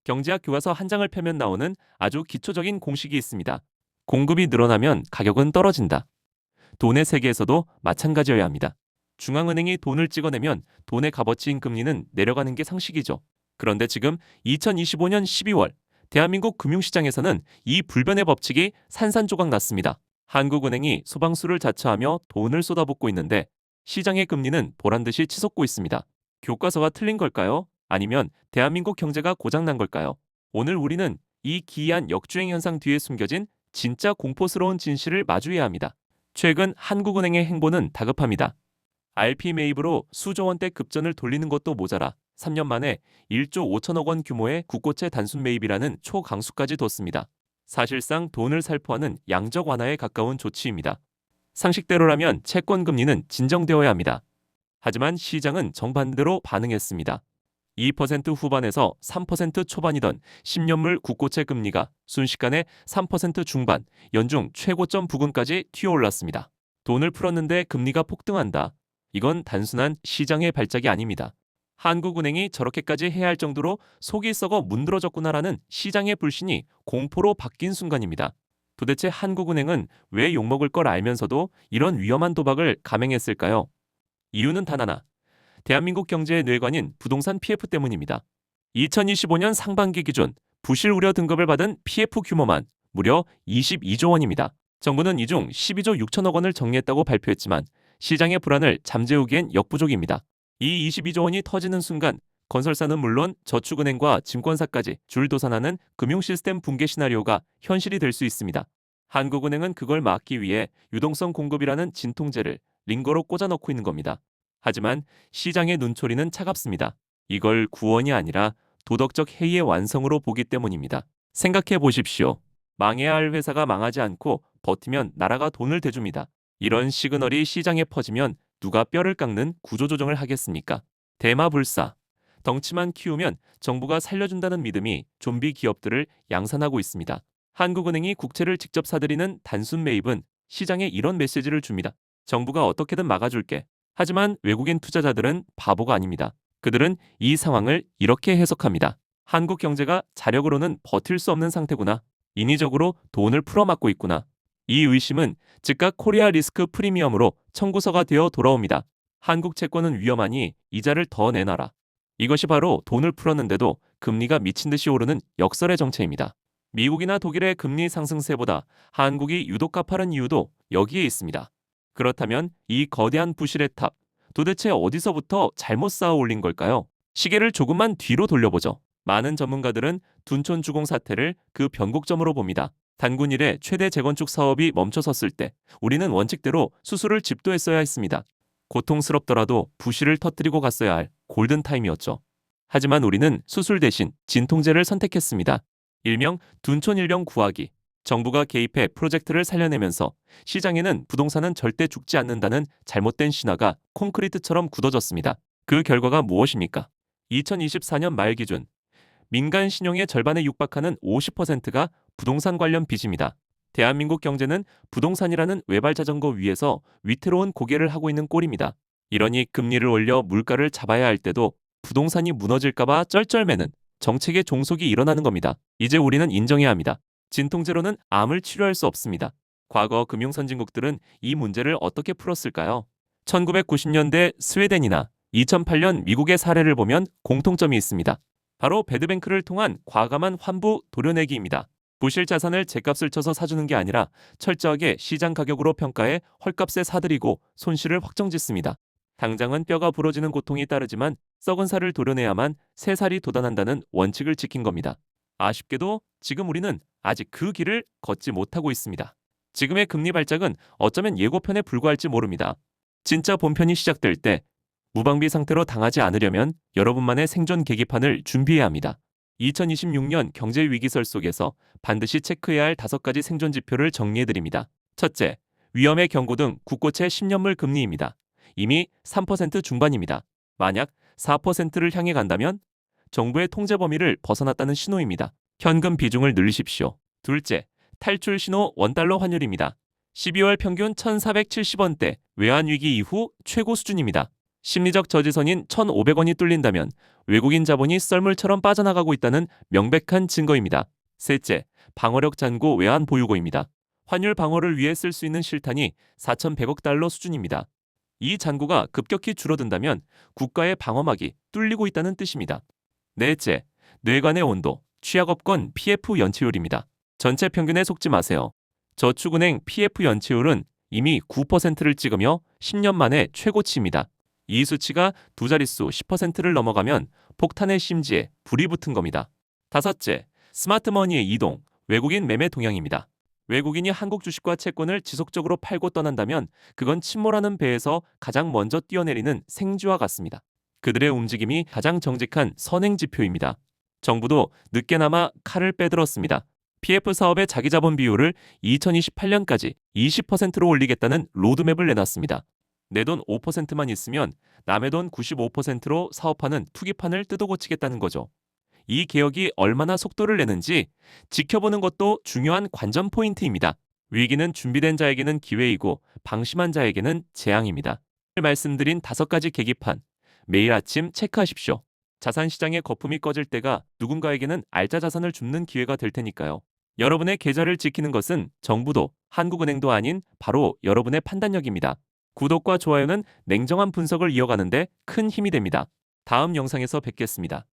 경제학 교과서 한 장을 펴면 나오는 아주 기초적인 공식이 있습니다. 공급이 늘어나면 가격은 떨어진다. 돈의 세계에서도 마찬가지여야 합니다. 중앙은행이 돈을 찍어내면 돈의 값어치인 금리는 내려가는 게 상식이죠. 그런데 지금 2025년 12월 대한민국 금융시장에서는 이 불변의 법칙이 산산조각 났습니다. 한국은행이 소방수를 자처하며 돈을 쏟아붓고 있는데 시장의 금리는 보란듯이 치솟고 있습니다. 교과서가 틀린 걸까요? 아니면 대한민국 경제가 고장난 걸까요? 오늘 우리는 이 기이한 역주행 현상 뒤에 숨겨진 진짜 공포스러운 진실을 마주해야 합니다. 최근 한국은행의 행보는 다급합니다. RP 매입으로 수조 원대 급전을 돌리는 것도 모자라 3년 만에 1조 5천억 원 규모의 국고채 단순 매입이라는 초강수까지 뒀습니다. 사실상 돈을 살포하는 양적 완화에 가까운 조치입니다. 상식대로라면 채권 금리는 진정되어야 합니다. 하지만 시장은 정반대로 반응했습니다. 2% 후반에서 3% 초반이던 10년물 국고채 금리가 순식간에 3% 중반, 연중 최고점 부근까지 튀어올랐습니다. 돈을 풀었는데 금리가 폭등한다. 이건 단순한 시장의 발작이 아닙니다. 한국은행이 저렇게까지 해야 할 정도로 속이 썩어 문드러졌구나라는 시장의 불신이 공포로 바뀐 순간입니다. 도대체 한국은행은 왜 욕먹을 걸 알면서도 이런 위험한 도박을 감행했을까요? 이유는 단 하나. 대한민국 경제의 뇌관인 부동산 PF 때문입니다. 2025년 상반기 기준 부실 우려 등급을 받은 PF 규모만 무려 22조 원입니다. 정부는 이 중 12조 6천억 원을 정리했다고 발표했지만 시장의 불안을 잠재우기엔 역부족입니다. 이 22조 원이 터지는 순간 건설사는 물론 저축은행과 증권사까지 줄도산하는 금융시스템 붕괴 시나리오가 현실이 될 수 있습니다. 한국은행은 그걸 막기 위해 유동성 공급이라는 진통제를 링거로 꽂아넣고 있는 겁니다. 하지만 시장의 눈초리는 차갑습니다. 이걸 구원이 아니라 도덕적 해이의 완성으로 보기 때문입니다. 생각해 보십시오. 망해야 할 회사가 망하지 않고 버티면 나라가 돈을 대줍니다. 이런 시그널이 시장에 퍼지면 누가 뼈를 깎는 구조조정을 하겠습니까? 대마불사. 덩치만 키우면 정부가 살려준다는 믿음이 좀비 기업들을 양산하고 있습니다. 한국은행이 국채를 직접 사들이는 단순 매입은 시장에 이런 메시지를 줍니다. 정부가 어떻게든 막아줄게. 하지만 외국인 투자자들은 바보가 아닙니다. 그들은 이 상황을 이렇게 해석합니다. 한국 경제가 자력으로는 버틸 수 없는 상태구나. 인위적으로 돈을 풀어막고 있구나. 이 의심은 즉각 코리아 리스크 프리미엄으로 청구서가 되어 돌아옵니다. 한국 채권은 위험하니 이자를 더 내놔라. 이것이 바로 돈을 풀었는데도 금리가 미친 듯이 오르는 역설의 정체입니다. 미국이나 독일의 금리 상승세보다 한국이 유독 가파른 이유도 여기에 있습니다. 그렇다면 이 거대한 부실의 탑, 도대체 어디서부터 잘못 쌓아 올린 걸까요? 시계를 조금만 뒤로 돌려보죠. 많은 전문가들은 둔촌주공 사태를 그 변곡점으로 봅니다. 단군 이래 최대 재건축 사업이 멈춰섰을 때 우리는 원칙대로 수술을 집도했어야 했습니다. 고통스럽더라도 부실을 터뜨리고 갔어야 할 골든타임이었죠. 하지만 우리는 수술 대신 진통제를 선택했습니다. 일명 둔촌일병 구하기. 정부가 개입해 프로젝트를 살려내면서 시장에는 부동산은 절대 죽지 않는다는 잘못된 신화가 콘크리트처럼 굳어졌습니다. 그 결과가 무엇입니까? 2024년 말 기준 민간 신용의 절반에 육박하는 50%가 부동산 관련 빚입니다. 대한민국 경제는 부동산이라는 외발 자전거 위에서 위태로운 고개를 하고 있는 꼴입니다. 이러니 금리를 올려 물가를 잡아야 할 때도 부동산이 무너질까봐 쩔쩔매는 정책의 종속이 일어나는 겁니다. 이제 우리는 인정해야 합니다. 진통제로는 암을 치료할 수 없습니다. 과거 금융선진국들은 이 문제를 어떻게 풀었을까요? 1990년대 스웨덴이나 2008년 미국의 사례를 보면 공통점이 있습니다. 바로 배드뱅크를 통한 과감한 환부 도려내기입니다. 부실 자산을 제값을 쳐서 사주는 게 아니라 철저하게 시장 가격으로 평가해 헐값에 사들이고 손실을 확정짓습니다. 당장은 뼈가 부러지는 고통이 따르지만 썩은 살을 도려내야만 새 살이 돋아난다는 원칙을 지킨 겁니다. 아쉽게도 지금 우리는 아직 그 길을 걷지 못하고 있습니다. 지금의 금리 발작은 어쩌면 예고편에 불과할지 모릅니다. 진짜 본편이 시작될 때 무방비 상태로 당하지 않으려면 여러분만의 생존 계기판을 준비해야 합니다. 2026년 경제위기설 속에서 반드시 체크해야 할 5가지 생존 지표를 정리해드립니다. 첫째, 위험의 경고등 국고채 10년물 금리입니다. 이미 3% 중반입니다. 만약 4%를 향해 간다면 정부의 통제 범위를 벗어났다는 신호입니다. 현금 비중을 늘리십시오. 둘째, 탈출 신호 원달러 환율입니다. 12월 평균 1,470원대 외환위기 이후 최고 수준입니다. 심리적 저지선인 1,500원이 뚫린다면 외국인 자본이 썰물처럼 빠져나가고 있다는 명백한 증거입니다. 셋째, 방어력 잔고 외환 보유고입니다. 환율 방어를 위해 쓸 수 있는 실탄이 4,100억 달러 수준입니다. 이 잔고가 급격히 줄어든다면 국가의 방어막이 뚫리고 있다는 뜻입니다. 넷째, 뇌관의 온도, 취약업권 PF 연체율입니다. 전체 평균에 속지 마세요. 저축은행 PF 연체율은 이미 9%를 찍으며 10년 만에 최고치입니다. 이 수치가 두 자릿수 10%를 넘어가면 폭탄의 심지에 불이 붙은 겁니다. 다섯째, 스마트머니의 이동, 외국인 매매 동향입니다. 외국인이 한국 주식과 채권을 지속적으로 팔고 떠난다면 그건 침몰하는 배에서 가장 먼저 뛰어내리는 생쥐와 같습니다. 그들의 움직임이 가장 정직한 선행 지표입니다. 정부도 늦게나마 칼을 빼들었습니다. PF 사업의 자기자본 비율을 2028년까지 20%로 올리겠다는 로드맵을 내놨습니다. 내 돈 5%만 있으면 남의 돈 95%로 사업하는 투기판을 뜯어고치겠다는 거죠. 이 개혁이 얼마나 속도를 내는지 지켜보는 것도 중요한 관전 포인트입니다. 위기는 준비된 자에게는 기회이고 방심한 자에게는 재앙입니다. 오늘 말씀드린 5가지 계기판, 매일 아침 체크하십시오. 자산시장의 거품이 꺼질 때가 누군가에게는 알짜 자산을 줍는 기회가 될 테니까요. 여러분의 계좌를 지키는 것은 정부도 한국은행도 아닌 바로 여러분의 판단력입니다. 구독과 좋아요는 냉정한 분석을 이어가는데 큰 힘이 됩니다. 다음 영상에서 뵙겠습니다.